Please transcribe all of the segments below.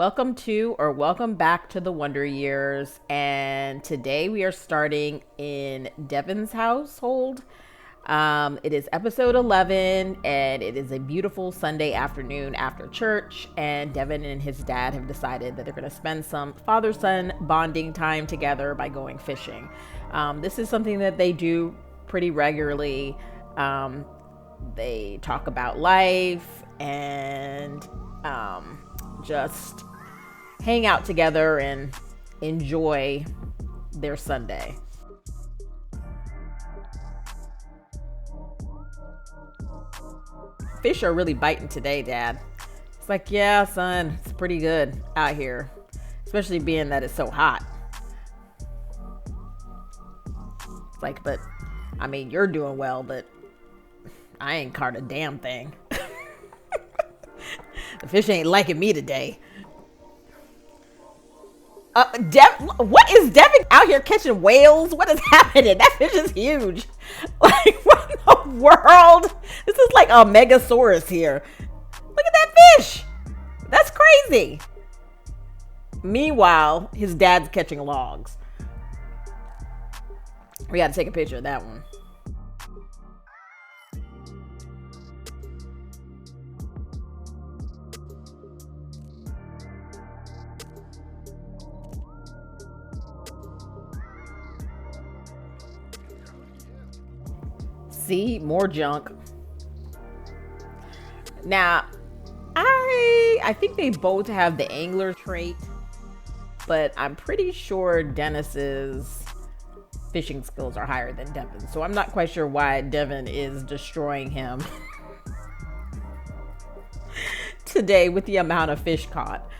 Welcome back to the Wonder Years. And today we are starting in Devon's household. It is episode 11, and it is a beautiful Sunday afternoon after church. And Devon and his dad have decided that they're going to spend some father-son bonding time together by going fishing. This is something that they do pretty regularly. They talk about life and just hang out together and enjoy their Sunday. Fish are really biting today, Dad. It's like, yeah, son, it's pretty good out here, especially being that it's so hot. It's like, but I mean, you're doing well, but I ain't caught a damn thing. The fish ain't liking me today. What is Devon out here catching whales? What is happening? That fish is huge. Like, what in the world? This is like a megasaurus here. Look at that fish. That's crazy. Meanwhile, his dad's catching logs. We got to take a picture of that one. See, more junk. Now, I think they both have the angler trait, but I'm pretty sure Dennis's fishing skills are higher than Devon's. So I'm not quite sure why Devon is destroying him today with the amount of fish caught.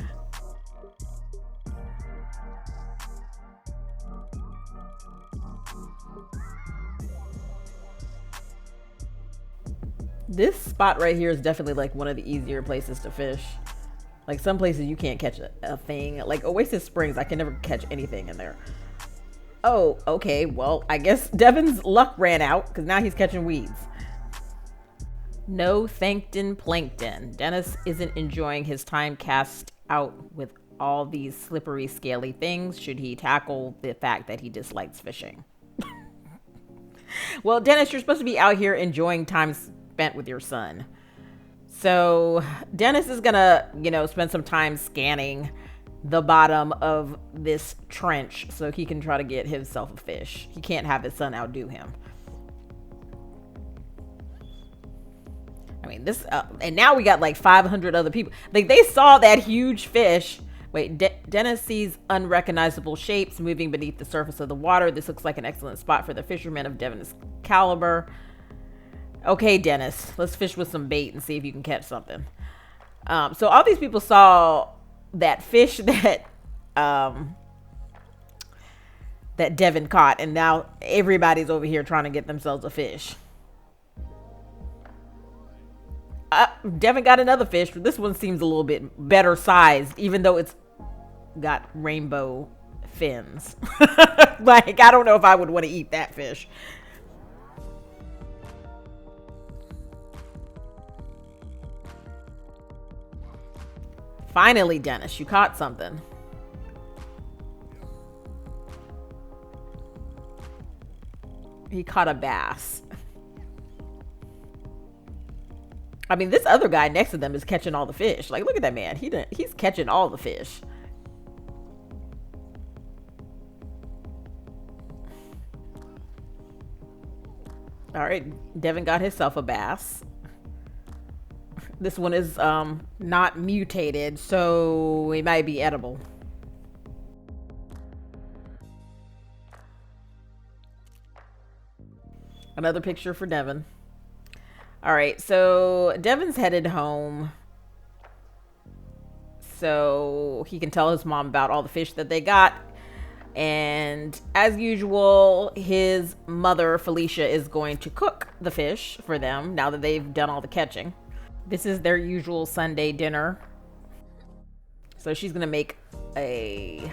This spot right here is definitely like one of the easier places to fish. Like some places you can't catch a thing. Like Oasis Springs, I can never catch anything in there. Oh, okay. Well, I guess Devon's luck ran out because now he's catching weeds. No thankton plankton. Dennis isn't enjoying his time cast out with all these slippery, scaly things. Should he tackle the fact that he dislikes fishing? Well, Dennis, you're supposed to be out here enjoying time spent with your son. So Dennis is gonna, spend some time scanning the bottom of this trench so he can try to get himself a fish. He can't have his son outdo him. I mean, this, and now we got like 500 other people. Like they saw that huge fish. Wait, Dennis sees unrecognizable shapes moving beneath the surface of the water. This looks like an excellent spot for the fishermen of Devon's caliber. Okay, Dennis, let's fish with some bait and see if you can catch something. So all these people saw that fish that Devon caught, and now everybody's over here trying to get themselves a fish. Devon got another fish, but this one seems a little bit better sized, even though it's got rainbow fins. Like, I don't know if I would want to eat that fish. Finally, Dennis, you caught something. He caught a bass. I mean, this other guy next to them is catching all the fish. Like, look at that man. He's catching all the fish. All right, Devon got himself a bass. This one is not mutated, so it might be edible. Another picture for Devon. All right, so Devon's headed home so he can tell his mom about all the fish that they got. And as usual, his mother, Felicia, is going to cook the fish for them now that they've done all the catching. This is their usual Sunday dinner. So she's going to make a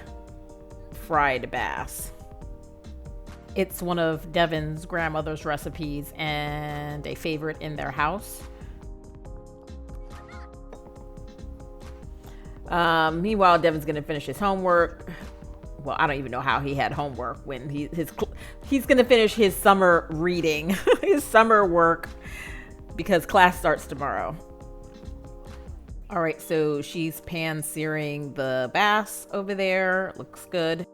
fried bass. It's one of Devon's grandmother's recipes and a favorite in their house. Meanwhile, Devon's gonna finish his homework. Well, I don't even know how he had homework when he's gonna finish his summer reading, his summer work, because class starts tomorrow. All right, so she's pan-searing the bass over there. Looks good.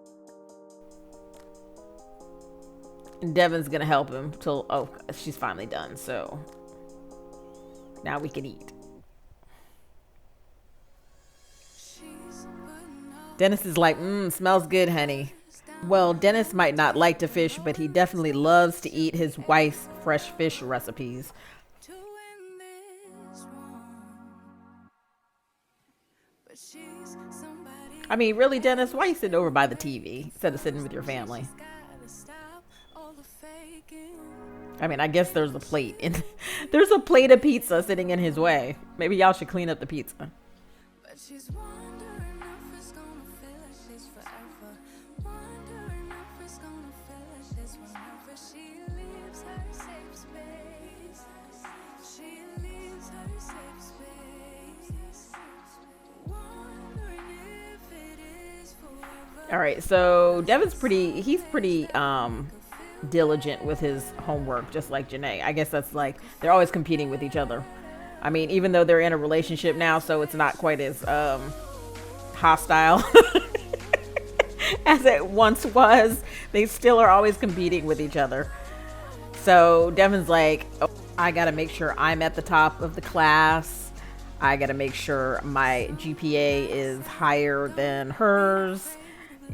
And Devon's gonna help him till, oh, she's finally done. So now we can eat. Dennis is like, smells good, honey. Well, Dennis might not like to fish, but he definitely loves to eat his wife's fresh fish recipes. I mean, really, Dennis, why are you sitting over by the TV instead of sitting with your family? I mean, I guess there's a plate. There's a plate of pizza sitting in his way. Maybe y'all should clean up the pizza. All right, so Devon's pretty diligent with his homework, just like Janae. I guess that's like, they're always competing with each other. I mean, even though they're in a relationship now, so it's not quite as hostile as it once was. They still are always competing with each other. So Devon's like, oh, I gotta make sure I'm at the top of the class. I gotta make sure my GPA is higher than hers.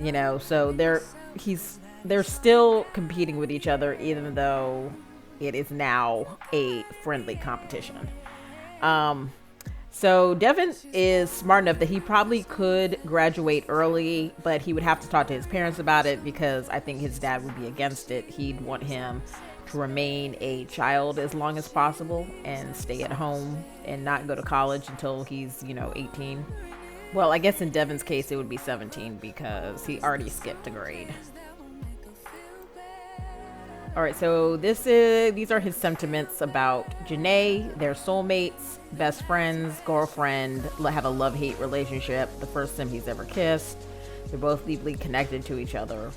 You know, so they're still competing with each other, even though it is now a friendly competition. So Devon is smart enough that he probably could graduate early, but he would have to talk to his parents about it, because I think his dad would be against it. He'd want him to remain a child as long as possible and stay at home and not go to college until he's, 18. Well, I guess in Devon's case, it would be 17 because he already skipped a grade. All right, so these are his sentiments about Janae. They're soulmates, best friends, girlfriend, have a love-hate relationship, the first time he's ever kissed. They're both deeply connected to each other.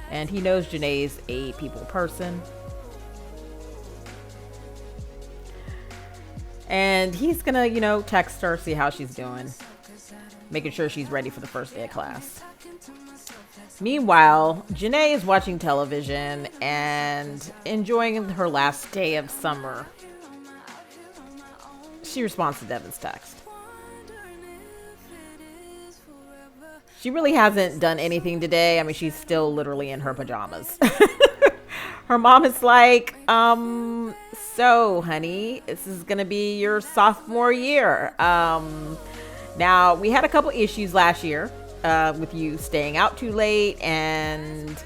And he knows Janae's a people person. And he's gonna, text her, see how she's doing, making sure she's ready for the first day of class. Meanwhile, Janae is watching television and enjoying her last day of summer. She responds to Devon's text. She really hasn't done anything today. I mean, she's still literally in her pajamas. Her mom is like, so honey, this is going to be your sophomore year. Now, we had a couple issues last year with you staying out too late. And,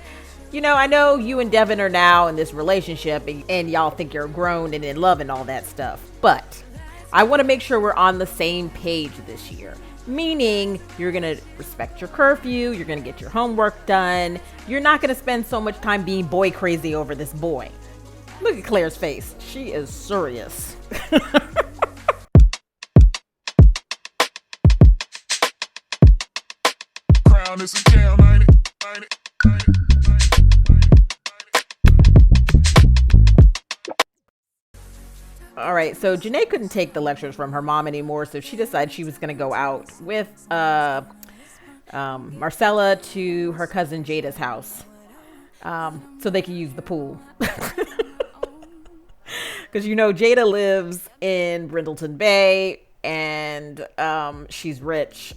I know you and Devon are now in this relationship and y'all think you're grown and in love and all that stuff. But I want to make sure we're on the same page this year. Meaning you're going to respect your curfew. You're going to get your homework done. You're not going to spend so much time being boy crazy over this boy. Look at Claire's face. She is serious. This is jam, ain't it? All right, so Janae couldn't take the lectures from her mom anymore, so she decided she was going to go out with Marcella to her cousin Jada's house, so they could use the pool. Because Jada lives in Brindleton Bay, and she's rich,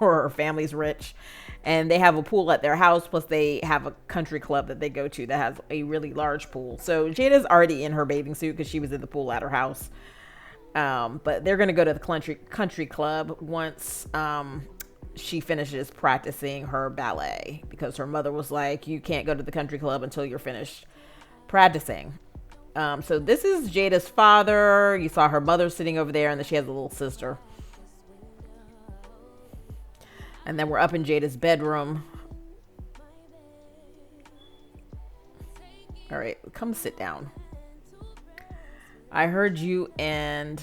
or her family's rich. And they have a pool at their house, plus they have a country club that they go to that has a really large pool. So Jada's already in her bathing suit because she was in the pool at her house. But they're going to go to the country club once she finishes practicing her ballet, because her mother was like, you can't go to the country club until you're finished practicing. So this is Jada's father. You saw her mother sitting over there, and then she has a little sister. And then we're up in Jada's bedroom. All right, come sit down. I heard you and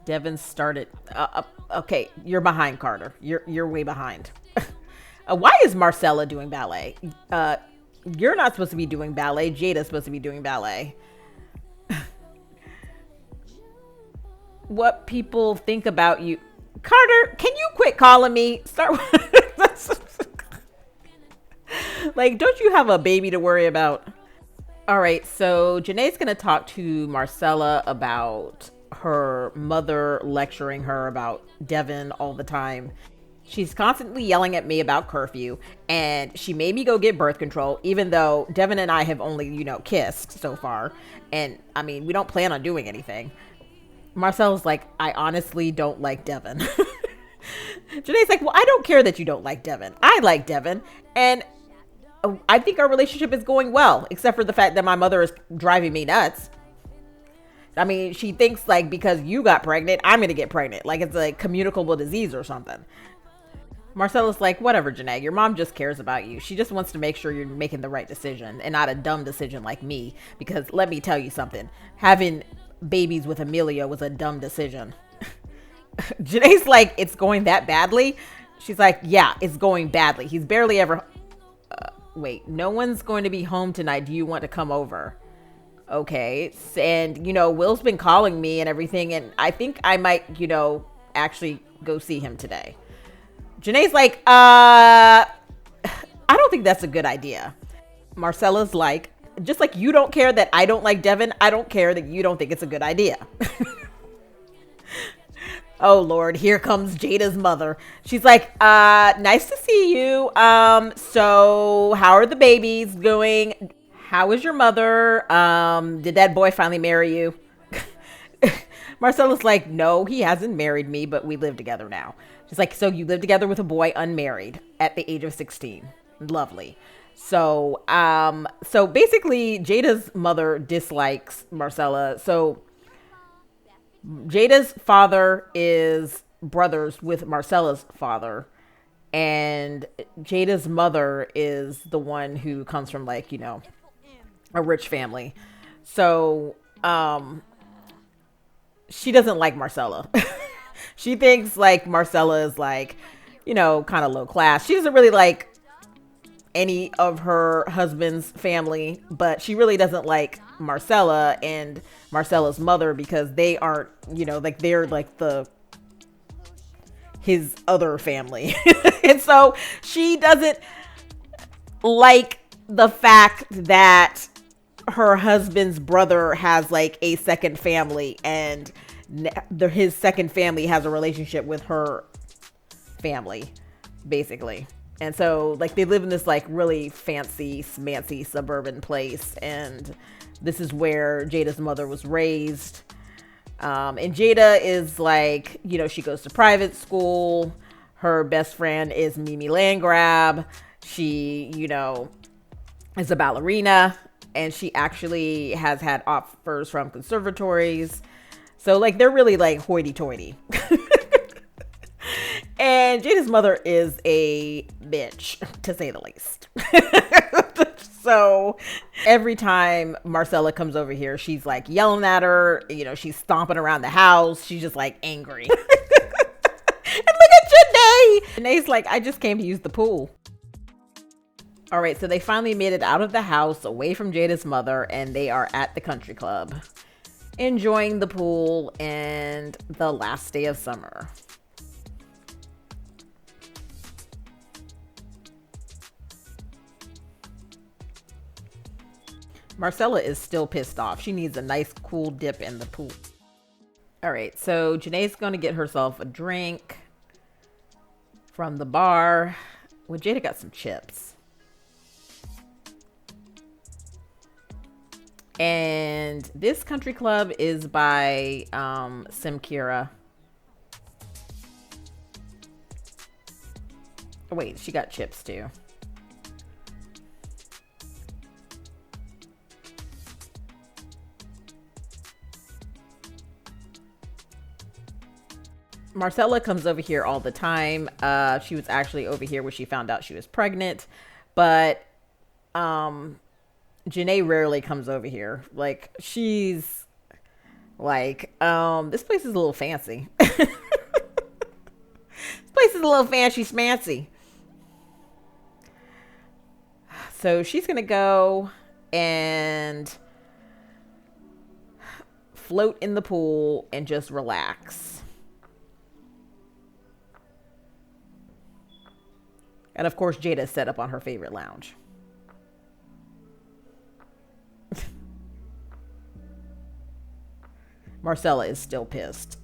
Devon started. Okay, you're behind, Carter. You're way behind. Why is Marcella doing ballet? You're not supposed to be doing ballet. Jada's supposed to be doing ballet. What people think about you, Carter? Can you quit calling me? Start. Like, don't you have a baby to worry about? All right, so Janae's gonna talk to Marcella about her mother lecturing her about Devon all the time. She's constantly yelling at me about curfew, and she made me go get birth control, even though Devon and I have only, kissed so far. And I mean, we don't plan on doing anything. Marcella's like, I honestly don't like Devon. Janae's like, well, I don't care that you don't like Devon. I like Devon. And I think our relationship is going well, except for the fact that my mother is driving me nuts. I mean, she thinks like because you got pregnant, I'm going to get pregnant. Like it's a communicable disease or something. Marcella's like, whatever, Janae, your mom just cares about you. She just wants to make sure you're making the right decision and not a dumb decision like me. Because let me tell you something, having babies with Amelia was a dumb decision. Janae's like, it's going that badly? She's like, yeah, it's going badly. He's barely ever... wait, no one's going to be home tonight. Do you want to come over? Okay. And, Will's been calling me and everything. And I think I might, actually go see him today. Janae's like, I don't think that's a good idea. Marcella's like, just like you don't care that I don't like Devon, I don't care that you don't think it's a good idea. Oh Lord, here comes Jada's mother. She's like, nice to see you. So how are the babies going? How is your mother? Did that boy finally marry you? Marcella's like, no, he hasn't married me, but we live together now. She's like, so you live together with a boy unmarried at the age of 16. Lovely. So basically Jada's mother dislikes Marcella. So Jada's father is brothers with Marcella's father, and Jada's mother is the one who comes from like, a rich family. So, she doesn't like Marcella. She thinks like Marcella is like, kind of low class. She doesn't really like any of her husband's family, but she really doesn't like Marcella and Marcella's mother because they aren't, like they're like his other family. And so she doesn't like the fact that her husband's brother has like a second family, and his second family has a relationship with her family, basically. And so like they live in this like really fancy, smancy suburban place, and this is where Jada's mother was raised. And Jada is like, she goes to private school. Her best friend is Mimi Landgrab. She, is a ballerina, and she actually has had offers from conservatories. So like they're really like hoity-toity. And Jada's mother is a bitch, to say the least. So every time Marcella comes over here, she's like yelling at her. She's stomping around the house. She's just like angry. And look at Janae. Janae's like, I just came to use the pool. All right, so they finally made it out of the house, away from Jada's mother, and they are at the country club, enjoying the pool and the last day of summer. Marcella is still pissed off. She needs a nice cool dip in the pool. All right, so Janae's going to get herself a drink from the bar. Well, Jada got some chips. And this country club is by Simkhira. Oh, wait, she got chips too. Marcella comes over here all the time. She was actually over here when she found out she was pregnant, but Janae rarely comes over here. Like, she's Like, this place is a little fancy. This place is a little fancy schmancy. So she's gonna go and float in the pool and just relax. And of course, Jada's set up on her favorite lounge. Marcella is still pissed.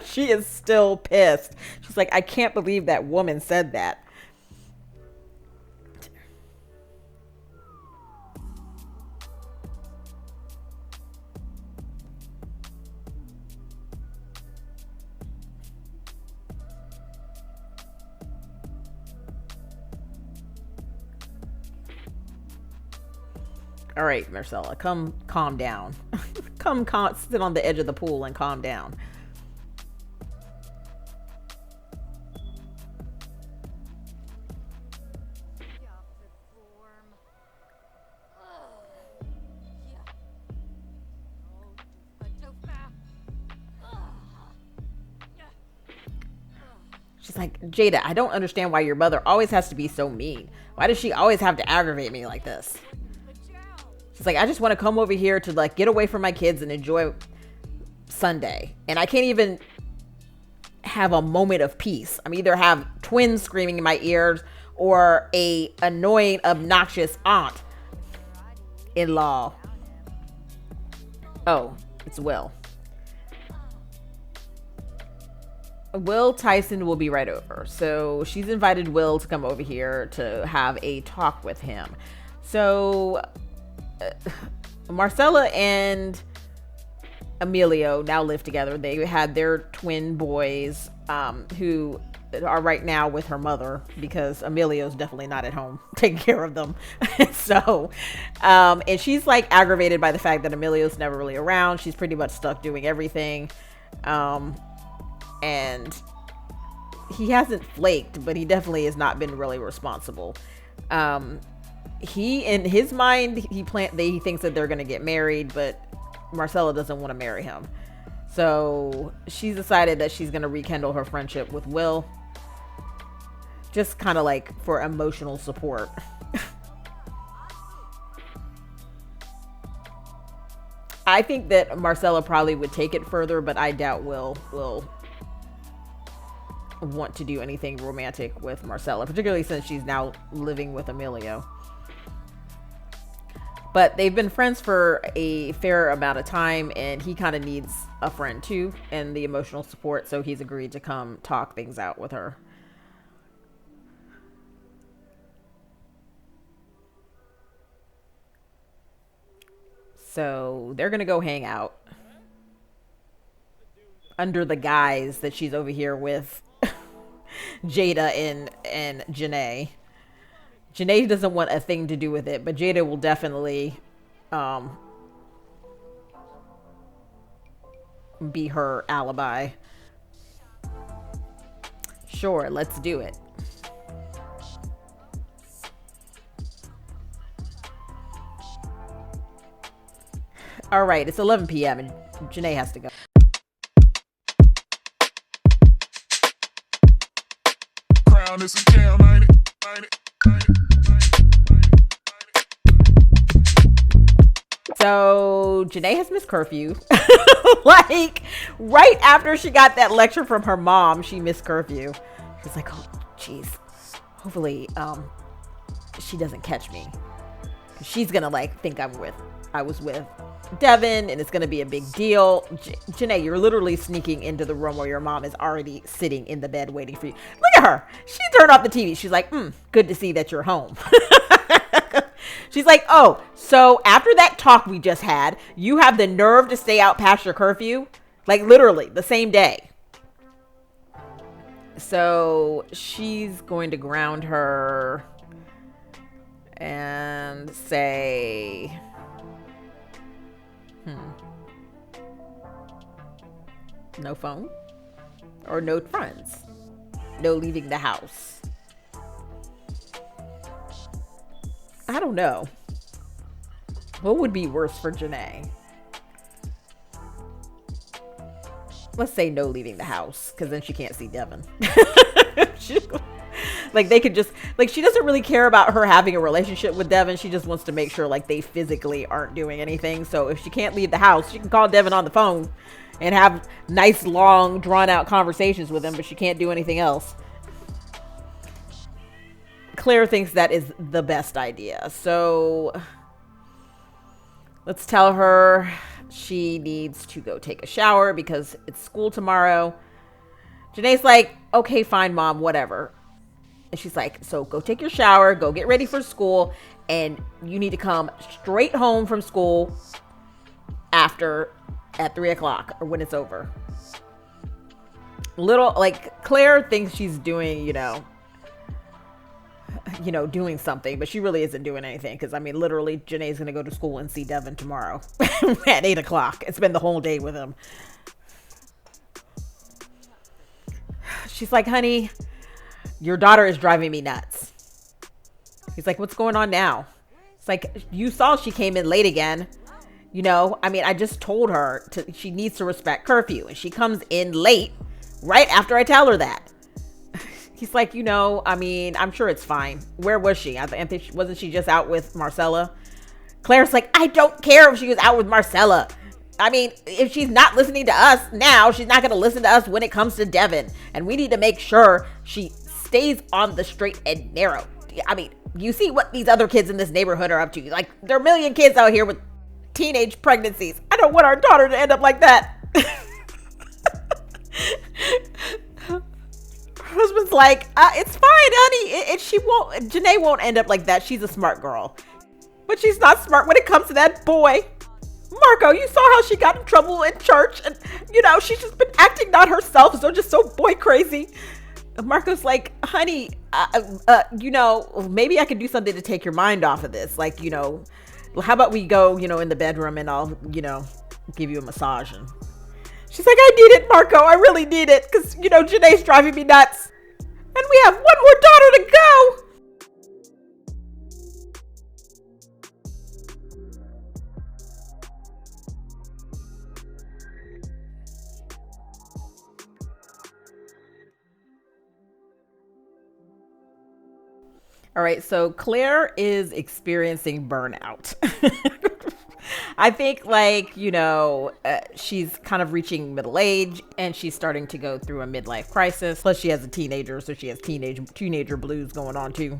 She is still pissed. She's like, I can't believe that woman said that. All right, Marcella, come calm down. Come sit on the edge of the pool and calm down. She's like, Jada, I don't understand why your mother always has to be so mean. Why does she always have to aggravate me like this? She's like, I just want to come over here to like get away from my kids and enjoy Sunday. And I can't even have a moment of peace. I'm either have twins screaming in my ears or a annoying, obnoxious aunt in law. Oh, it's Will. Will Tyson will be right over. So she's invited Will to come over here to have a talk with him. So Marcella and Emilio now live together. They had their twin boys who are right now with her mother because Emilio's definitely not at home taking care of them. So and she's like aggravated by the fact that Emilio's never really around. She's pretty much stuck doing everything, and he hasn't flaked, but he definitely has not been really responsible. He, in his mind, he thinks that they're going to get married, but Marcella doesn't want to marry him. So she's decided that she's going to rekindle her friendship with Will. Just kind of like for emotional support. I think that Marcella probably would take it further, but I doubt Will want to do anything romantic with Marcella, particularly since she's now living with Emilio. But they've been friends for a fair amount of time, and he kind of needs a friend too, and the emotional support, so he's agreed to come talk things out with her. So they're gonna go hang out under the guise that she's over here with Jada and Janae. Janae doesn't want a thing to do with it, but Jada will definitely be her alibi. Sure, let's do it. All right, it's 11 p.m. and Janae has to go. Crown is a jam, ain't it? So Janae has missed curfew. Like right after she got that lecture from her mom, she missed curfew. She's like, oh jeez, hopefully she doesn't catch me. She's gonna like think I was with Devon and it's gonna be a big deal. Janae, you're literally sneaking into the room where your mom is already sitting in the bed waiting for you. Look at her. She turned off the TV. She's like, good to see that you're home. She's like, oh, so after that talk we just had, you have the nerve to stay out past your curfew? Like literally the same day. So she's going to ground her and say, no phone or no friends, no leaving the house. I don't know. What would be worse for Janae? let's say no leaving the house, because then she can't see Devon. Like they could just, like, she doesn't really care about her having a relationship with Devon. She just wants to make sure like they physically aren't doing anything. So if she can't leave the house, she can call Devon on the phone and have nice, long, drawn out conversations with him, but she can't do anything else. Claire thinks that is the best idea. So let's tell her she needs to go take a shower because it's school tomorrow. Janae's like, okay, fine, Mom, whatever. And she's like, so go take your shower, go get ready for school, and you need to come straight home from school after at 3 o'clock or when it's over. Little, like, Claire thinks she's doing, doing something, but she really isn't doing anything. Because, I mean, literally, Janae's going to go to school and see Devon tomorrow at 8 o'clock and spend the whole day with him. She's like, honey, your daughter is driving me nuts. He's like, what's going on now? It's like, you saw she came in late again. I mean, I just told her she needs to respect curfew. And she comes in late right after I tell her that. He's like, I mean, I'm sure it's fine. Where was she? I think wasn't she just out with Marcella? Claire's like, I don't care if she was out with Marcella. I mean, if she's not listening to us now, she's not going to listen to us when it comes to Devon. And we need to make sure she stays on the straight and narrow. I mean, you see what these other kids in this neighborhood are up to. Like, there are a million kids out here with teenage pregnancies. I don't want our daughter to end up like that. Her husband's like, it's fine, honey. Janae won't end up like that. She's a smart girl. But she's not smart when it comes to that boy. Marco, you saw how she got in trouble in church. And, she's just been acting not herself. Just so boy crazy. Marco's like, honey, maybe I can do something to take your mind off of this. Like, how about we go, in the bedroom and I'll, give you a massage. And she's like, I need it, Marco. I really need it. Because, Janae's driving me nuts. And we have one more daughter to go. All right, so Claire is experiencing burnout. I think, she's kind of reaching middle age and she's starting to go through a midlife crisis. Plus, she has a teenager, so she has teenager blues going on too.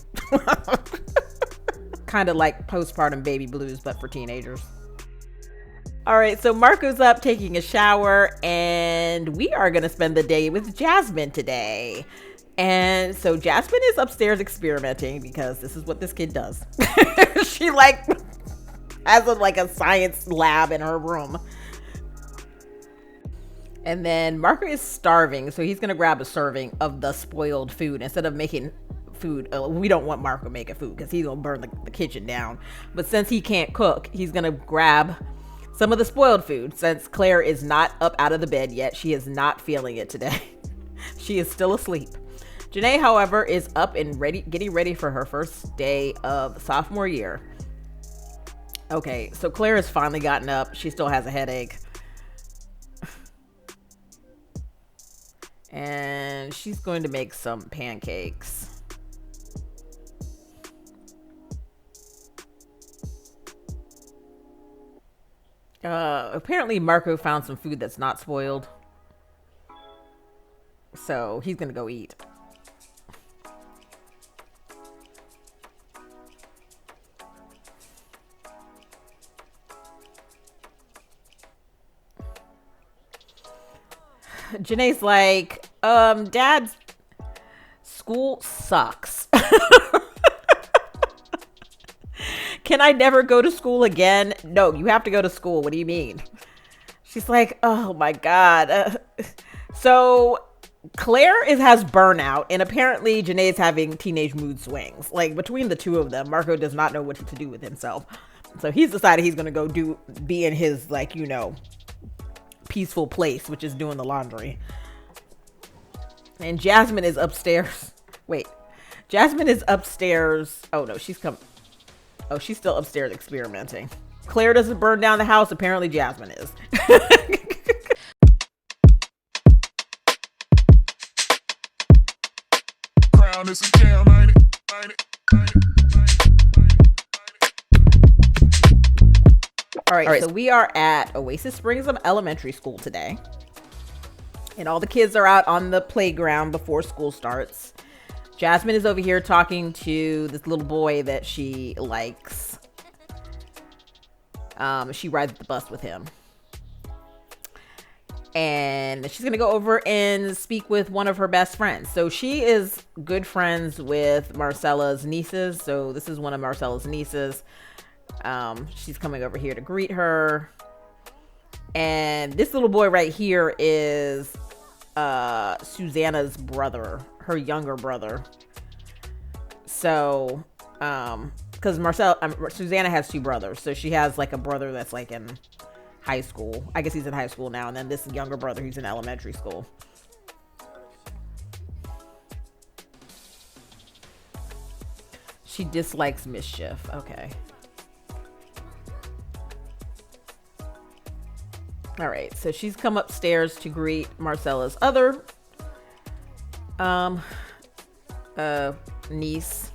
Kind of like postpartum baby blues, but for teenagers. All right, so Marco's up taking a shower, and we are going to spend the day with Jasmine today. And so Jasmine is upstairs experimenting because this is what this kid does. She has a science lab in her room. And then Marco is starving, so he's going to grab a serving of the spoiled food instead of making food. We don't want Marco making food because he's going to burn the kitchen down. But since he can't cook, he's going to grab some of the spoiled food. Since Claire is not up out of the bed yet, she is not feeling it today. She is still asleep. Janae, however, is up and getting ready for her first day of sophomore year. Okay, so Claire has finally gotten up. She still has a headache. And she's going to make some pancakes. Apparently Marco found some food that's not spoiled. So he's going to go eat. Janae's like, Dad's school sucks. Can I never go to school again? No, you have to go to school. What do you mean? She's like, oh my God. So Claire has burnout, and apparently Janae's having teenage mood swings. Like, between the two of them, Marco does not know what to do with himself. So he's decided he's going to go be in his, peaceful place, which is doing the laundry. And Jasmine is upstairs. Wait, Jasmine is upstairs. Oh no, she's still upstairs experimenting. Claire doesn't burn down the house. Apparently Jasmine is. All right, so we are at Oasis Springs Elementary School today. And all the kids are out on the playground before school starts. Jasmine is over here talking to this little boy that she likes. She rides the bus with him. And she's going to go over and speak with one of her best friends. So she is good friends with Marcella's nieces. So this is one of Marcella's nieces. She's coming over here to greet her. And this little boy right here is Susanna's brother, her younger brother. So, because Susanna has two brothers. So she has like a brother that's like in high school. I guess he's in high school now. And then this younger brother who's in elementary school. She dislikes mischief. Okay. All right. So she's come upstairs to greet Marcella's other niece.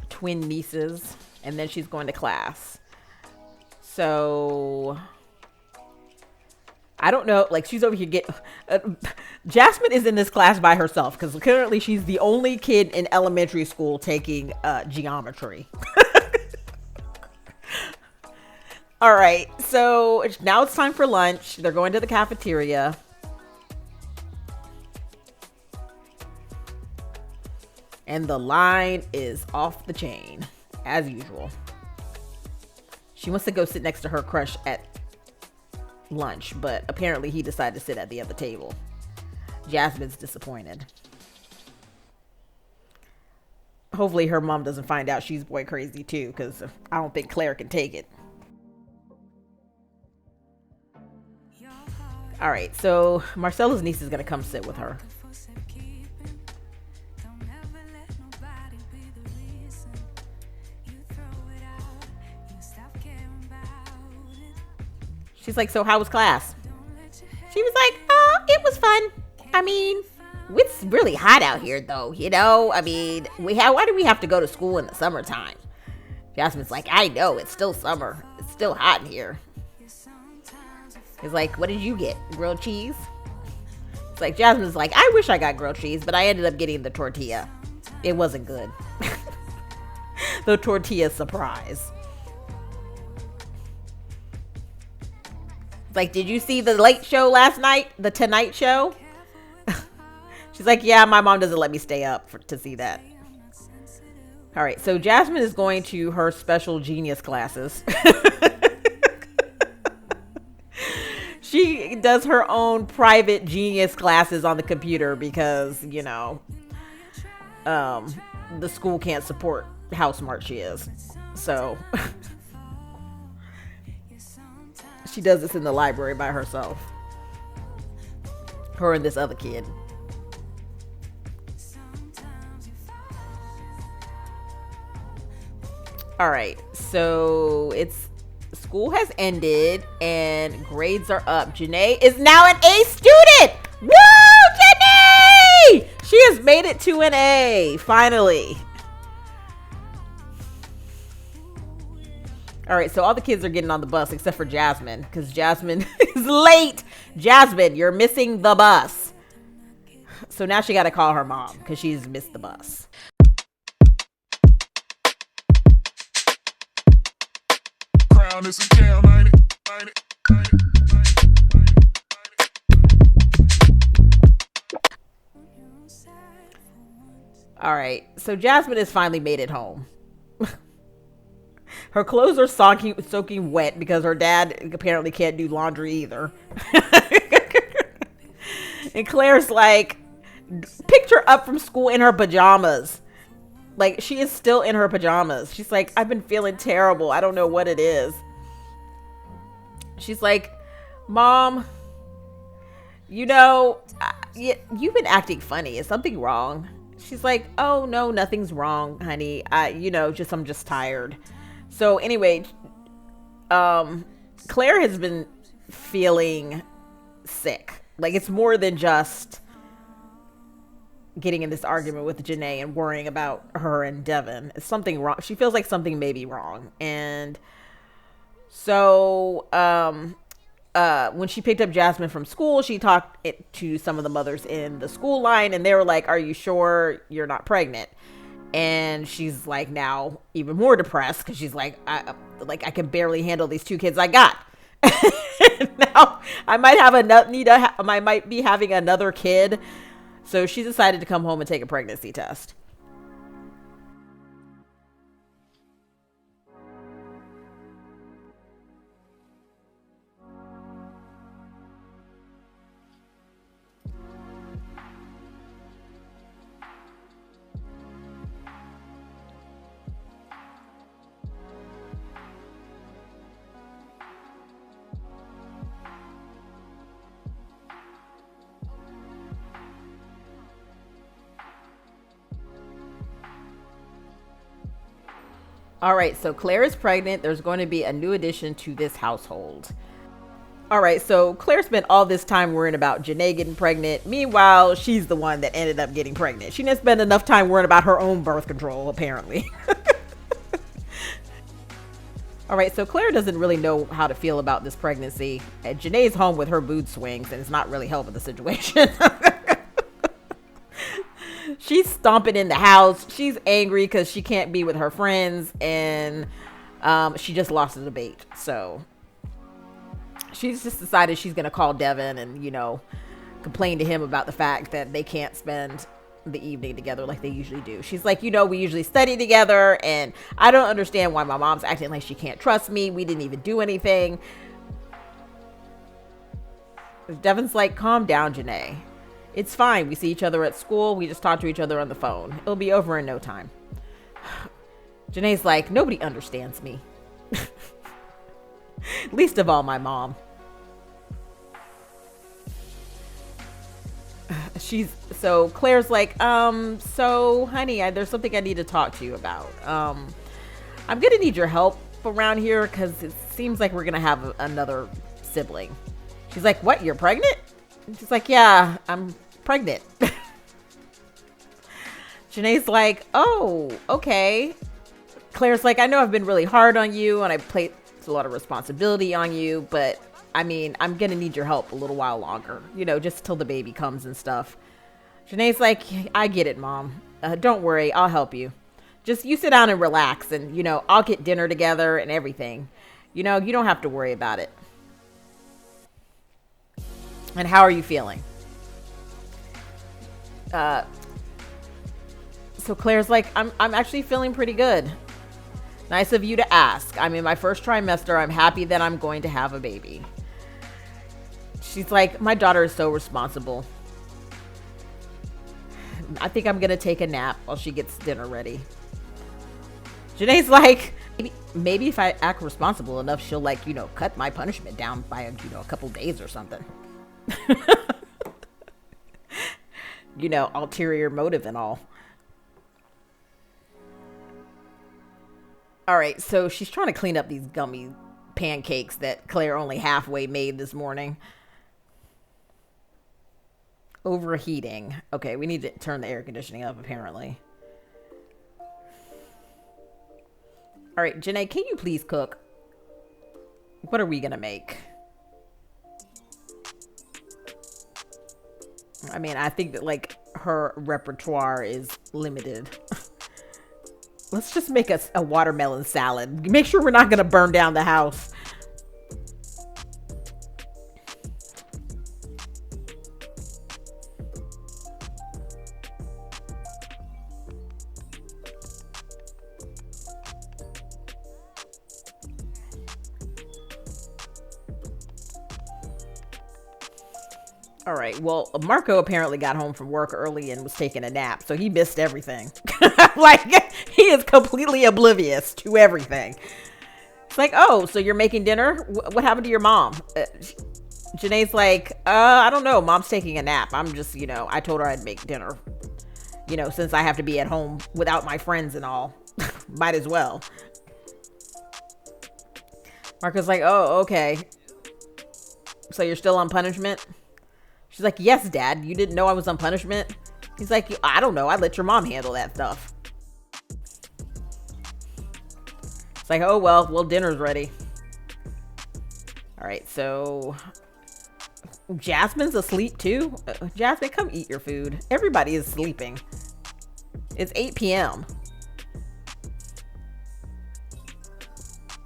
Twin nieces. And then she's going to class. So I don't know, like she's over here Jasmine is in this class by herself because currently she's the only kid in elementary school taking geometry. All right, so now it's time for lunch. They're going to the cafeteria. And the line is off the chain as usual. She wants to go sit next to her crush at lunch, but apparently he decided to sit at the other table. Jasmine's disappointed. Hopefully her mom doesn't find out she's boy crazy too, because I don't think Claire can take it. All right, so Marcella's niece is going to come sit with her. She's like, so how was class? She was like, oh, it was fun. I mean, it's really hot out here though, you know? I mean, why do we have to go to school in the summertime? Jasmine's like, I know, it's still summer. It's still hot in here. He's like, what did you get? Grilled cheese? It's like, Jasmine's like, I wish I got grilled cheese, but I ended up getting the tortilla. It wasn't good. The tortilla surprise. Like, did you see the late show last night? The Tonight Show? She's like, yeah, my mom doesn't let me stay up to see that. All right, so Jasmine is going to her special genius classes. She does her own private genius classes on the computer because, you know, the school can't support how smart she is. So she does this in the library by herself. Her and this other kid. All right, so school has ended and grades are up. Janae is now an A student. Woo, Janae! She has made it to an A, finally. All right, so all the kids are getting on the bus except for Jasmine because Jasmine is late. Jasmine, you're missing the bus. So now she got to call her mom because she's missed the bus. All right, so Jasmine has finally made it home. Her clothes are soaking wet because her dad apparently can't do laundry either. And Claire's like, picked her up from school in her pajamas. Like, she is still in her pajamas. She's like, I've been feeling terrible. I don't know what it is. She's like, Mom, you know, you've been acting funny. Is something wrong? She's like, oh, no, nothing's wrong, honey. I'm just tired. So anyway, Claire has been feeling sick. Like, it's more than just getting in this argument with Janae and worrying about her and Devon. It's something wrong. She feels like something may be wrong. And so when she picked up Jasmine from school, she talked to some of the mothers in the school line, and they were like, "Are you sure you're not pregnant?" And she's like now even more depressed because she's like, I can barely handle these two kids I got. Now I might have I might be having another kid. So she decided to come home and take a pregnancy test. All right, so Claire is pregnant. There's going to be a new addition to this household. All right, so Claire spent all this time worrying about Janae getting pregnant. Meanwhile, she's the one that ended up getting pregnant. She didn't spend enough time worrying about her own birth control, apparently. All right, so Claire doesn't really know how to feel about this pregnancy. And Janae's home with her mood swings, and it's not really helping the situation. She's stomping in the house. She's angry because she can't be with her friends, and she just lost the debate. So she's just decided she's going to call Devon and, complain to him about the fact that they can't spend the evening together like they usually do. She's like, we usually study together, and I don't understand why my mom's acting like she can't trust me. We didn't even do anything. Devon's like, calm down, Janae. It's fine. We see each other at school. We just talk to each other on the phone. It'll be over in no time. Janae's like, nobody understands me. Least of all my mom. So Claire's like, so honey, there's something I need to talk to you about. I'm gonna need your help around here because it seems like we're gonna have another sibling. She's like, what? You're pregnant? And she's like, yeah, I'm pregnant. Janae's like, oh, okay. Claire's like, I know I've been really hard on you and I placed a lot of responsibility on you, but I'm gonna need your help a little while longer, just till the baby comes and stuff. Janae's like, I get it, Mom. Don't worry, I'll help you. Just you sit down and relax, and I'll get dinner together and everything. You don't have to worry about it. And how are you feeling? So Claire's like, I'm actually feeling pretty good. Nice of you to ask. I'm in my first trimester. I'm happy that I'm going to have a baby. She's like, my daughter is so responsible. I think I'm going to take a nap while she gets dinner ready. Janae's like, maybe if I act responsible enough, she'll cut my punishment down by a couple days or something. Ulterior motive and all. All right, so she's trying to clean up these gummy pancakes that Claire only halfway made this morning. Overheating. Okay, we need to turn the air conditioning up, apparently. All right, Janae, can you please cook? What are we going to make? I think that, her repertoire is limited. Let's just make a watermelon salad. Make sure we're not going to burn down the house. All right. Well, Marco apparently got home from work early and was taking a nap, so he missed everything. He is completely oblivious to everything. It's like, oh, so you're making dinner? What happened to your mom? Janae's like, I don't know. Mom's taking a nap. I'm just, I told her I'd make dinner. Since I have to be at home without my friends and all. Might as well. Marco's like, oh, okay. So you're still on punishment? She's like, yes, Dad. You didn't know I was on punishment? He's like, I don't know. I let your mom handle that stuff. It's like, oh, well, dinner's ready. All right, so Jasmine's asleep too. Jasmine, come eat your food. Everybody is sleeping. It's 8 p.m.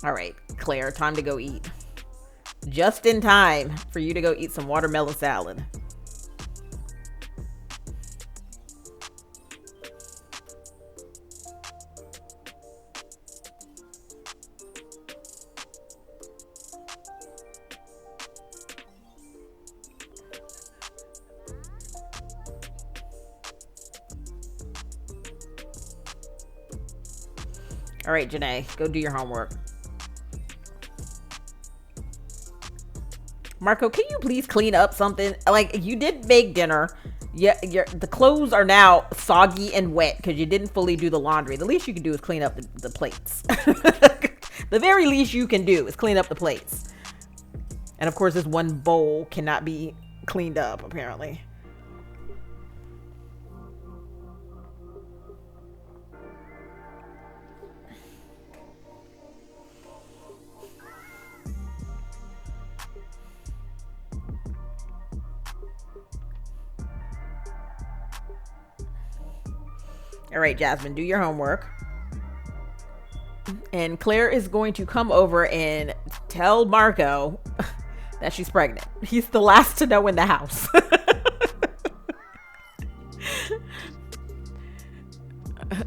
All right, Claire, time to go eat. Just in time for you to go eat some watermelon salad. All right, Janae, go do your homework. Marco, can you please clean up something? Like, you did make dinner. Yeah, the clothes are now soggy and wet because you didn't fully do the laundry. The least you can do is clean up the plates. The very least you can do is clean up the plates. And of course, this one bowl cannot be cleaned up, apparently. All right, Jasmine, do your homework. And Claire is going to come over and tell Marco that she's pregnant. He's the last to know in the house.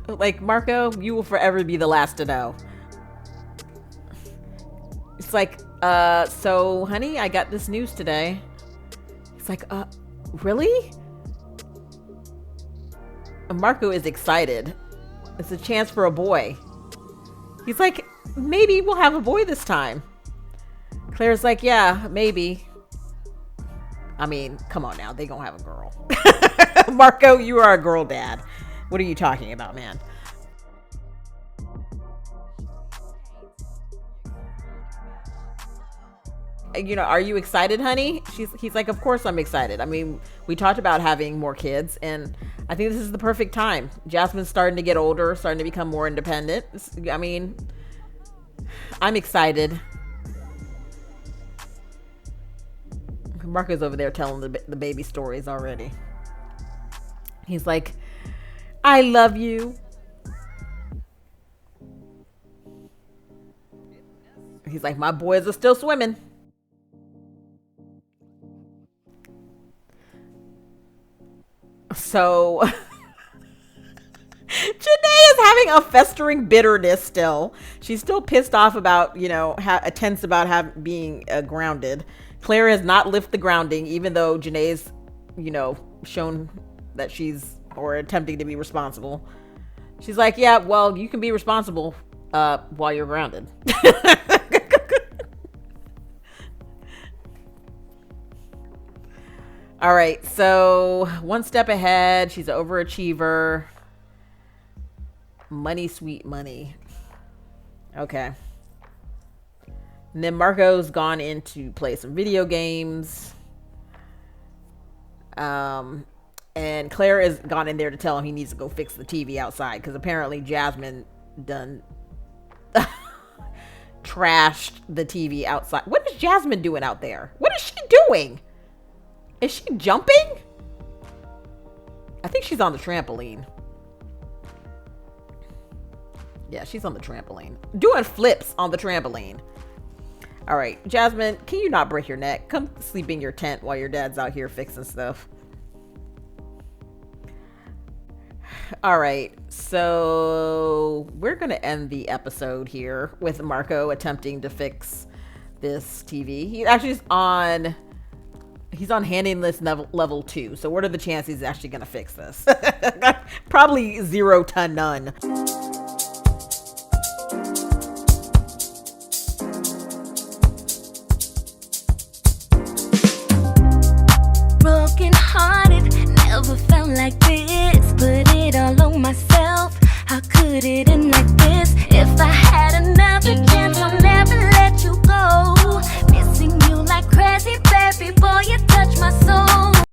Like, Marco, you will forever be the last to know. It's like, so, honey, I got this news today. It's like, really? Marco is excited. It's a chance for a boy. He's like, maybe we'll have a boy this time. Claire's like, yeah, maybe. I mean, come on now. They gonna have a girl. Marco, you are a girl dad. What are you talking about, man? You know, are you excited, honey? He's like, of course I'm excited. I mean, we talked about having more kids, and I think this is the perfect time. Jasmine's starting to get older, starting to become more independent. I mean, I'm excited. Marco's over there telling the baby stories already. He's like, I love you. He's like, my boys are still swimming. So Janae is having a festering bitterness still. She's still pissed off about, you know, tense about being grounded. Claire has not lifted the grounding, even though Janae's, you know, shown that she's, or attempting to be responsible. She's like, yeah, well, you can be responsible while you're grounded. All right, so one step ahead. She's an overachiever. Money, sweet money. Okay. And then Marco's gone in to play some video games. And Claire has gone in there to tell him he needs to go fix the TV outside, because apparently Jasmine done trashed the TV outside. What is Jasmine doing out there? What is she doing? Is she jumping? I think she's on the trampoline. Yeah, she's on the trampoline. Doing flips on the trampoline. All right, Jasmine, can you not break your neck? Come sleep in your tent while your dad's out here fixing stuff. All right, so we're going to end the episode here with Marco attempting to fix this TV. He actually is on... He's on handing list level 2. So what are the chances he's actually going to fix this? Probably 0 to none. Broken hearted, never felt like this.